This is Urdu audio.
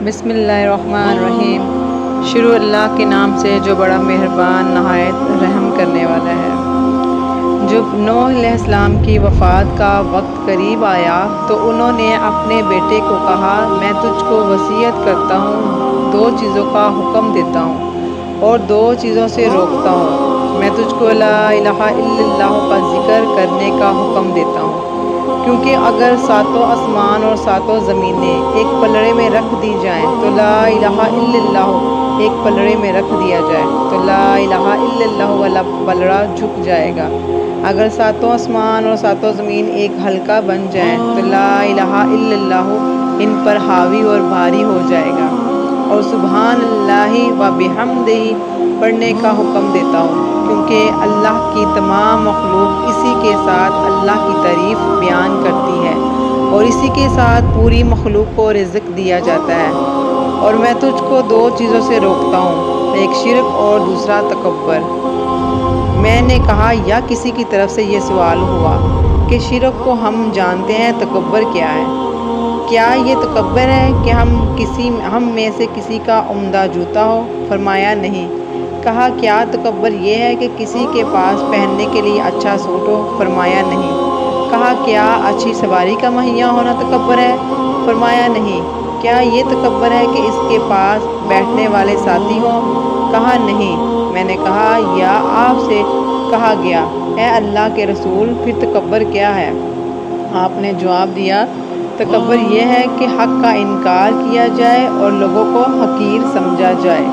بسم اللہ الرحمن الرحیم۔ شروع اللہ کے نام سے جو بڑا مہربان نہایت رحم کرنے والا ہے۔ جب نوح علیہ السلام کی وفات کا وقت قریب آیا تو انہوں نے اپنے بیٹے کو کہا، میں تجھ کو وصیت کرتا ہوں، 2 چیزوں کا حکم دیتا ہوں اور 2 چیزوں سے روکتا ہوں۔ میں تجھ کو لا الہ الا اللہ کا ذکر کرنے کا حکم دیتا ہوں، کیونکہ اگر 7 آسمان اور 7 زمینیں ایک پلڑے میں رکھ دی جائیں تو لا الہ الا اللہ ایک پلڑے میں رکھ دیا جائے تو لا الہ الا اللہ والا پلڑا جھک جائے گا۔ اگر 7 آسمان اور 7 زمین ایک حلقہ بن جائیں تو لا الہ الا اللہ ان پر حاوی اور بھاری ہو جائے گا۔ اور سبحان اللہ و بحمدہ پڑھنے کا حکم دیتا ہوں، کیونکہ اللہ کی تمام مخلوق اسی کے ساتھ اللہ کی تعریف بیان کرتی ہے اور اسی کے ساتھ پوری مخلوق کو رزق دیا جاتا ہے۔ اور میں تجھ کو 2 چیزوں سے روکتا ہوں، ایک شرک اور دوسرا تکبر۔ میں نے کہا، یا کسی کی طرف سے یہ سوال ہوا کہ شرک کو ہم جانتے ہیں، تکبر کیا ہے؟ کیا یہ تکبر ہے کہ ہم میں سے کسی کا عمدہ جوتا ہو؟ فرمایا نہیں۔ کہا، کیا تکبر یہ ہے کہ کسی کے پاس پہننے کے لیے اچھا سوٹ ہو؟ فرمایا نہیں۔ کہا، کیا اچھی سواری کا مہیا ہونا تکبر ہے؟ فرمایا نہیں۔ کیا یہ تکبر ہے کہ اس کے پاس بیٹھنے والے ساتھی ہوں؟ کہا، نہیں۔ میں نے کہا، یا آپ سے کہا گیا، اے اللہ کے رسول، پھر تکبر کیا ہے؟ آپ نے جواب دیا، تکبر یہ ہے کہ حق کا انکار کیا جائے اور لوگوں کو حقیر سمجھا جائے۔